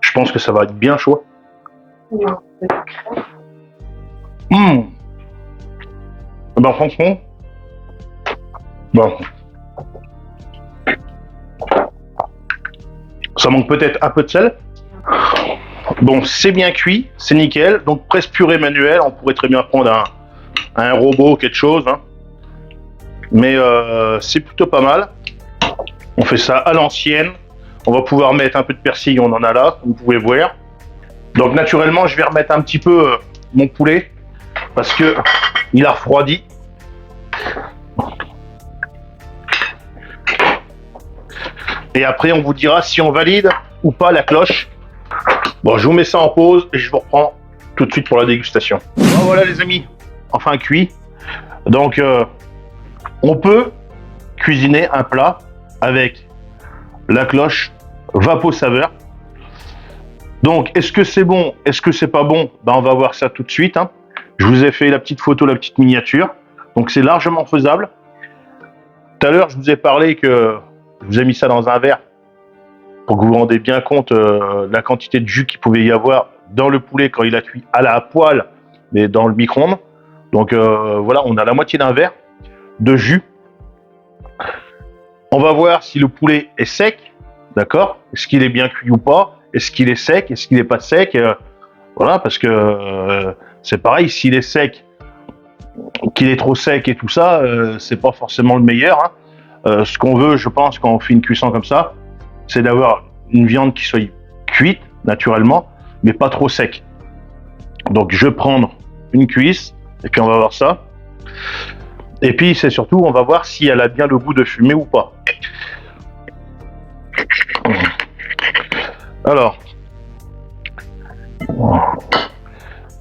Je pense que ça va être bien chaud. Ben franchement, bon, Ça manque peut-être un peu de sel. Bon, c'est bien cuit, c'est nickel. Donc presse purée manuelle, on pourrait très bien prendre un robot, quelque chose. Hein. Mais c'est plutôt pas mal. On fait ça à l'ancienne. On va pouvoir mettre un peu de persil, on en a là, comme vous pouvez voir. Donc naturellement, je vais remettre un petit peu mon poulet parce que il a refroidi. Et après, on vous dira si on valide ou pas la cloche. Bon, je vous mets ça en pause et je vous reprends tout de suite pour la dégustation. Bon, voilà les amis, enfin cuit. Donc, on peut cuisiner un plat avec la cloche Vapo Saveur. Donc, est-ce que c'est bon? Est-ce que c'est pas bon? Ben, on va voir ça tout de suite. Hein. Je vous ai fait la petite photo, la petite miniature. Donc, c'est largement faisable. Tout à l'heure, je vous ai parlé que je vous ai mis ça dans un verre pour que vous vous rendez bien compte de la quantité de jus qu'il pouvait y avoir dans le poulet quand il a cuit à la poêle, mais dans le micro-ondes. Donc, voilà, on a la moitié d'un verre de jus. On va voir si le poulet est sec, d'accord? Est-ce qu'il est bien cuit ou pas? Est-ce qu'il est sec? Est-ce qu'il n'est pas sec? Voilà, parce que c'est pareil, s'il est sec, qu'il est trop sec et tout ça, c'est pas forcément le meilleur. Hein. Ce qu'on veut, je pense, quand on fait une cuisson comme ça, c'est d'avoir une viande qui soit cuite, naturellement, mais pas trop sec. Donc je vais prendre une cuisse, et puis on va voir ça. Et puis c'est surtout, on va voir si elle a bien le goût de fumée ou pas. Alors,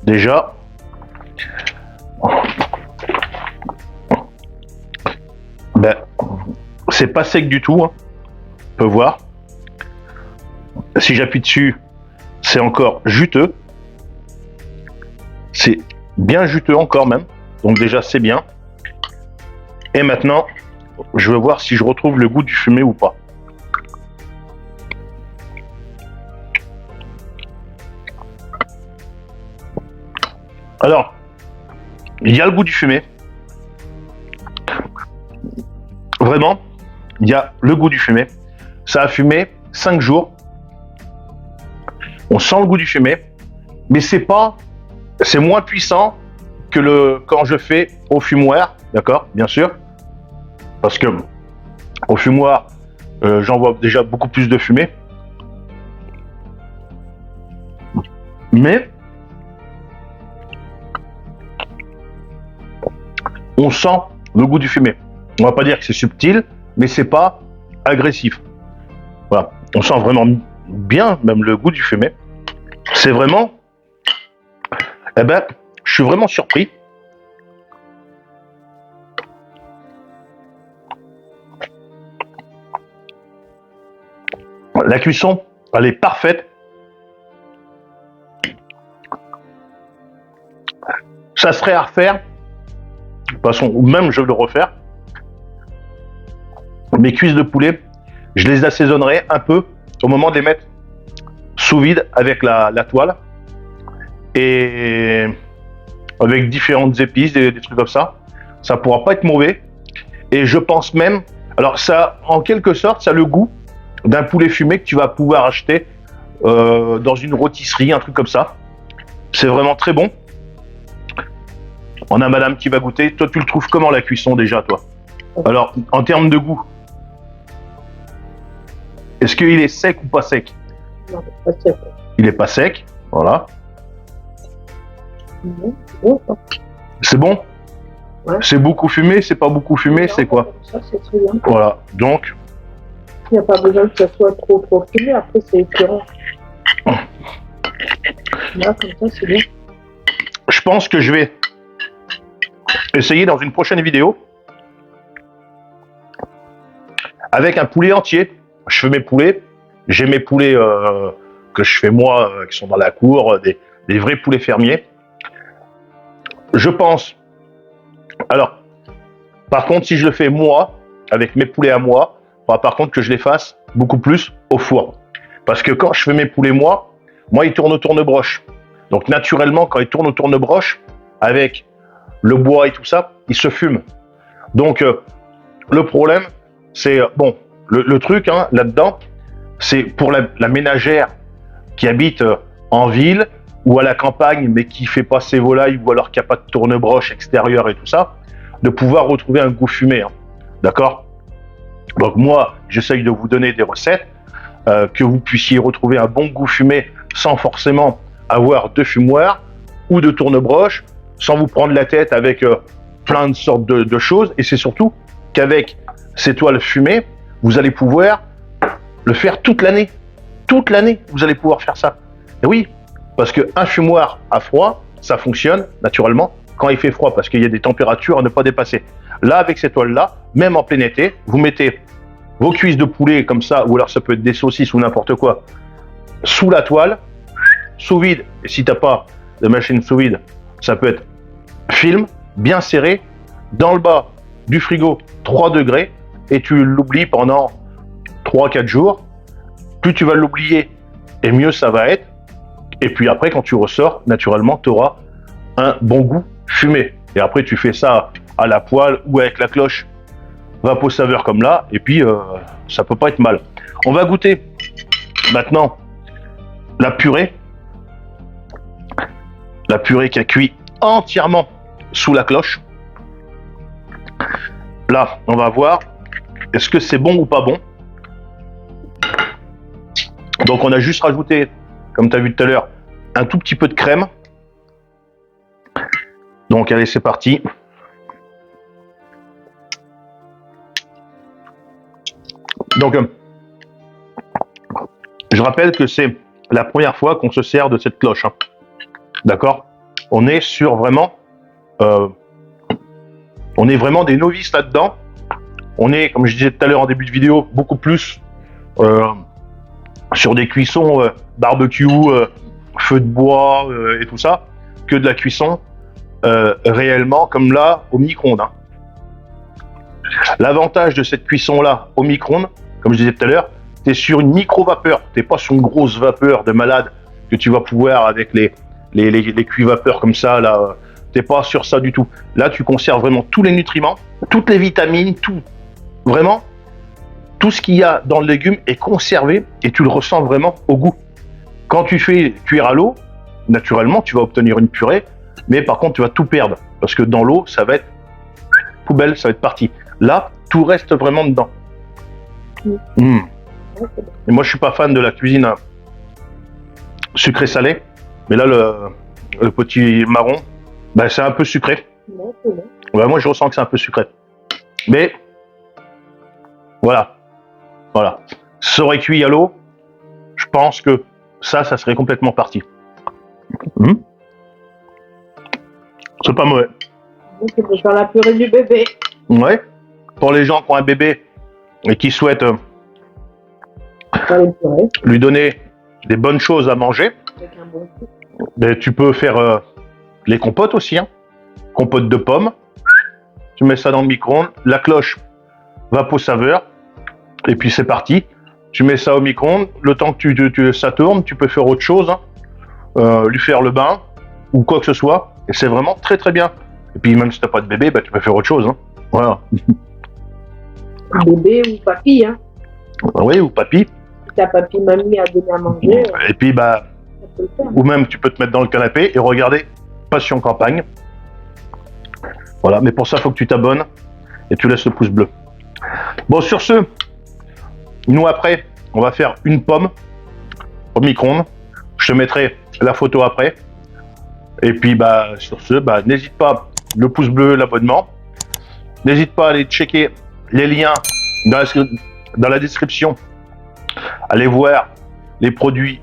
déjà, ben, c'est pas sec du tout, hein. On peut voir. Si j'appuie dessus, c'est encore juteux. C'est bien juteux encore même. Donc déjà, c'est bien. Et maintenant, je vais voir si je retrouve le goût du fumé ou pas. Alors, il y a le goût du fumé. Vraiment, il y a le goût du fumé. Ça a fumé 5 jours. On sent le goût du fumé, mais c'est moins puissant que quand je fais au fumoir, d'accord, bien sûr, parce que au fumoir, j'en vois déjà beaucoup plus de fumée. Mais on sent le goût du fumé. On va pas dire que c'est subtil, mais c'est pas agressif. Voilà, on sent vraiment bien même le goût du fumé. C'est vraiment, eh ben, je suis vraiment surpris. La cuisson, elle est parfaite. Ça serait à refaire. De toute façon, ou même je vais le refaire. Mes cuisses de poulet, je les assaisonnerai un peu au moment de les mettre sous vide avec la toile et avec différentes épices, des trucs comme ça. Ça pourra pas être mauvais. Et je pense même, alors ça, en quelque sorte, ça a le goût d'un poulet fumé que tu vas pouvoir acheter dans une rôtisserie, un truc comme ça. C'est vraiment très bon. On a madame qui va goûter. Toi, tu le trouves comment la cuisson déjà, toi? Alors, en termes de goût, est-ce qu'il est sec ou pas sec? Non, pas sec. Il est pas sec, voilà. C'est bon? Ouais. C'est beaucoup fumé, c'est pas beaucoup fumé, c'est quoi? Ça, c'est très bien. Voilà, donc, Il n'y a pas besoin que ça soit trop fumé, après c'est écœurant. Là, comme ça, c'est bien. je pense que je vais essayer dans une prochaine vidéo avec un poulet entier. Je fais mes poulets, j'ai mes poulets que je fais moi, qui sont dans la cour, des vrais poulets fermiers. Je pense, alors, par contre, si je le fais moi, avec mes poulets à moi, par contre que je les fasse beaucoup plus au four. Parce que quand je fais mes poulets moi, ils tournent au tourne-broche. Donc naturellement, quand ils tournent au tourne-broche, avec le bois et tout ça, ils se fument. Donc le problème, c'est, bon, le truc hein, là-dedans, c'est pour la ménagère qui habite en ville ou à la campagne, mais qui fait pas ses volailles, ou alors qui n'a pas de tourne-broche extérieure et tout ça, de pouvoir retrouver un goût fumé. Hein. D'accord? Donc moi, j'essaye de vous donner des recettes, que vous puissiez retrouver un bon goût fumé sans forcément avoir de fumoir ou de tourne-broche, sans vous prendre la tête avec plein de sortes de choses. Et c'est surtout qu'avec ces toiles fumées, vous allez pouvoir le faire toute l'année. Toute l'année, vous allez pouvoir faire ça. Et oui, parce qu'un fumoir à froid, ça fonctionne naturellement quand il fait froid, parce qu'il y a des températures à ne pas dépasser. Là, avec ces toiles-là, même en plein été, vous mettez vos cuisses de poulet comme ça, ou alors ça peut être des saucisses ou n'importe quoi, sous la toile, sous vide. Et si t'as pas de machine sous vide, ça peut être film, bien serré, dans le bas du frigo, 3 degrés, et tu l'oublies pendant 3-4 jours. Plus tu vas l'oublier, et mieux ça va être. Et puis après, quand tu ressors, naturellement, tu auras un bon goût fumé. Et après, tu fais ça à la poêle ou avec la cloche vapeau saveur comme là, et puis ça peut pas être mal. On va goûter maintenant la purée. La purée qui a cuit entièrement sous la cloche. Là, on va voir est-ce que c'est bon ou pas bon. Donc on a juste rajouté, comme tu as vu tout à l'heure, un tout petit peu de crème. Donc allez, c'est parti. Donc je rappelle que c'est la première fois qu'on se sert de cette cloche. Hein. D'accord? On est sur vraiment on est vraiment des novices là-dedans. On est, comme je disais tout à l'heure en début de vidéo, beaucoup plus sur des cuissons barbecue, feu de bois et tout ça, que de la cuisson réellement comme là au micro-ondes. Hein. L'avantage de cette cuisson-là au micro-ondes, comme je disais tout à l'heure, tu es sur une micro-vapeur, tu n'es pas sur une grosse vapeur de malade que tu vas pouvoir avec les cuits-vapeurs comme ça, là, tu n'es pas sur ça du tout. Là, tu conserves vraiment tous les nutriments, toutes les vitamines, tout, vraiment, tout ce qu'il y a dans le légume est conservé et tu le ressens vraiment au goût. Quand tu fais cuire à l'eau, naturellement, tu vas obtenir une purée, mais par contre, tu vas tout perdre parce que dans l'eau, ça va être poubelle, ça va être parti. Là, tout reste vraiment dedans. Mmh. Et moi, je suis pas fan de la cuisine sucré-salé, mais là, le petit marron, ben, c'est un peu sucré. Ben, moi, je ressens que c'est un peu sucré. Mais voilà, voilà. Ça aurait cuit à l'eau, je pense que ça serait complètement parti. Mmh. C'est pas mauvais. C'est pour faire la purée du bébé. Ouais. Pour les gens qui ont un bébé et qui souhaitent lui donner des bonnes choses à manger, avec un bon goût. Ben, tu peux faire les compotes aussi. Hein. Compote de pommes. Tu mets ça dans le micro-ondes. La cloche vapeau saveur. Et puis c'est parti. Tu mets ça au micro-ondes. Le temps que ça tourne, tu peux faire autre chose. Hein. Lui faire le bain ou quoi que ce soit. Et c'est vraiment très très bien. Et puis même si tu n'as pas de bébé, ben, tu peux faire autre chose. Hein. Voilà. Bébé ou papy, hein. Oui, ou papy. Si ta papy, mamie a donné à manger, et puis, bah, ça peut le faire. ou même tu peux te mettre dans le canapé et regarder Passion Campagne. Voilà, mais pour ça, il faut que tu t'abonnes et tu laisses le pouce bleu. Bon, sur ce, nous après, on va faire une pomme au micro-ondes. Je te mettrai la photo après. Et puis, bah, sur ce, bah, n'hésite pas, le pouce bleu, l'abonnement. N'hésite pas à aller checker les liens dans la description. Allez voir les produits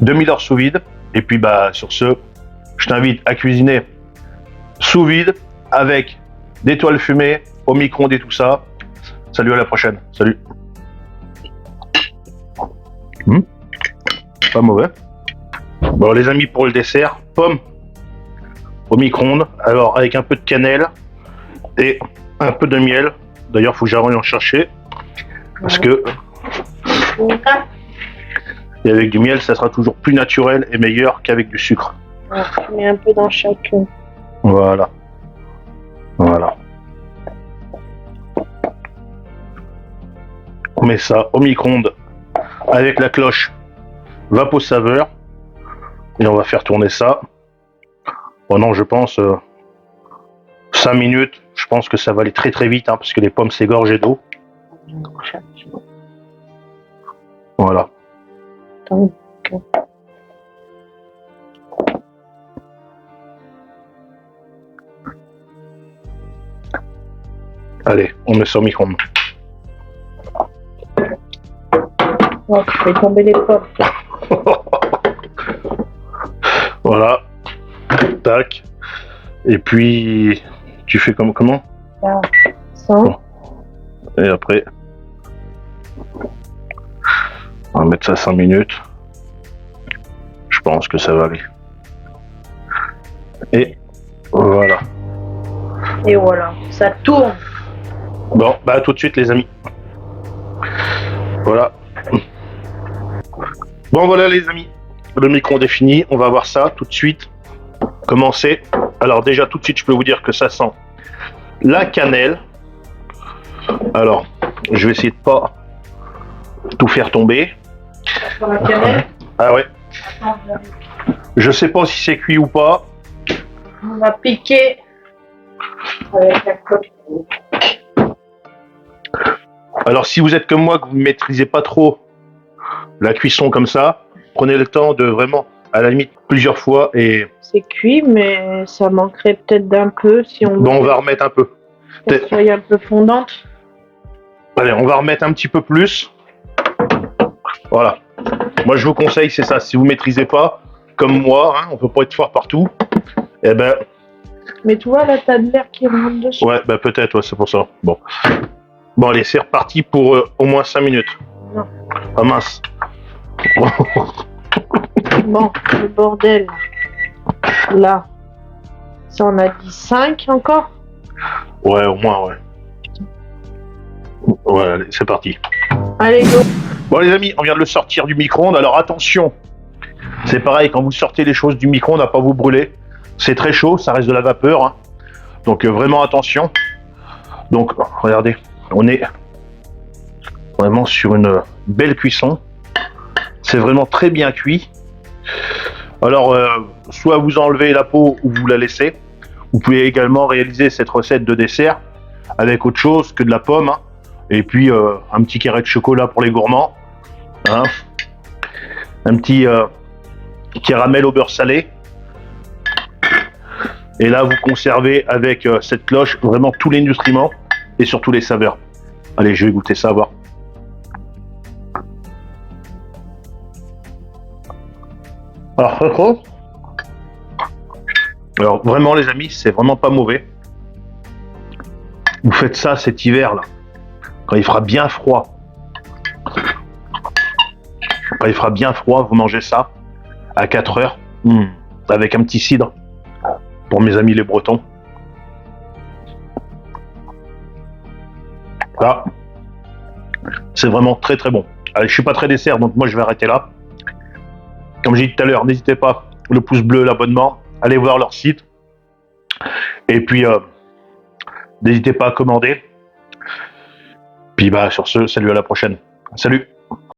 2000 heures sous vide. Et puis, bah, sur ce, je t'invite à cuisiner sous vide avec des toiles fumées, au micro-ondes et tout ça. Salut, à la prochaine. Salut. Pas mauvais. Bon, les amis, pour le dessert, pommes au micro-ondes. Alors, avec un peu de cannelle et un peu de miel. D'ailleurs, il faut que j'arrive en chercher. Parce que et avec du miel, ça sera toujours plus naturel et meilleur qu'avec du sucre. Je mets un peu dans chacun. Voilà. Voilà. On met ça au micro-ondes avec la cloche vapeau saveur. Et on va faire tourner ça pendant, je pense, 5 minutes. Je pense que ça va aller très très vite, hein, parce que les pommes c'est gorgé d'eau. Voilà. Allez, on met ça au micro-ondes. Oh, je fais tomber les pommes. Voilà. Tac. Et puis, tu fais comment? Là, ça. Bon. Et après, on va mettre ça 5 minutes. Je pense que ça va aller. Et voilà. Et voilà, ça tourne. Bon, bah à tout de suite les amis. Voilà. Bon voilà les amis. Le micro-ondes est fini. On va voir ça tout de suite. Comment c'est? Alors déjà tout de suite je peux vous dire que ça sent la cannelle. Alors, je vais essayer de pas tout faire tomber. Sur la cannelle. Ah ouais. Attends, Je sais pas si c'est cuit ou pas. on va piquer avec la coque. Alors si vous êtes comme moi, que vous ne maîtrisez pas trop la cuisson comme ça, prenez le temps de vraiment, à la limite, plusieurs fois et C'est cuit, mais ça manquerait peut-être d'un peu si on bon, on va remettre un peu. qu'elle soit un peu fondante. Allez, on va remettre un petit peu plus. Voilà. Moi, je vous conseille, c'est ça. Si vous maîtrisez pas, comme moi, hein, on peut pas être fort partout. Eh ben, Mais tu vois, là, t'as de l'air qui rentre dessus. ouais, ben peut-être, ouais, c'est pour ça. Bon. Bon, allez, c'est reparti pour au moins 5 minutes. Non. Ah mince. Bon, le bordel. Là. Ça, on a dit 5 encore. Ouais, au moins, ouais. Ouais, allez, c'est parti. Allez, go. Bon, les amis, on vient de le sortir du micro-ondes. Alors, attention. C'est pareil, quand vous sortez les choses du micro-ondes, à pas vous brûler. C'est très chaud, ça reste de la vapeur. Hein. Donc, vraiment attention. Donc, regardez, on est vraiment sur une belle cuisson. C'est vraiment très bien cuit. Alors, soit vous enlevez la peau ou vous la laissez. Vous pouvez également réaliser cette recette de dessert avec autre chose que de la pomme. Hein. Et puis, un petit carré de chocolat pour les gourmands. Hein. Un petit caramel au beurre salé. Et là, vous conservez avec cette cloche vraiment tous les nutriments et surtout les saveurs. Allez, je vais goûter ça, voir. Alors, vraiment, les amis, c'est vraiment pas mauvais. Vous faites ça cet hiver, là, quand il fera bien froid. Quand il fera bien froid, vous mangez ça à 4 heures, avec un petit cidre, pour mes amis les Bretons. Là, c'est vraiment très très bon. Allez, je suis pas très dessert, donc moi je vais arrêter là. Comme j'ai dit tout à l'heure, n'hésitez pas, le pouce bleu, l'abonnement, allez voir leur site. Et puis, n'hésitez pas à commander. Puis bah sur ce, salut, à la prochaine. Salut.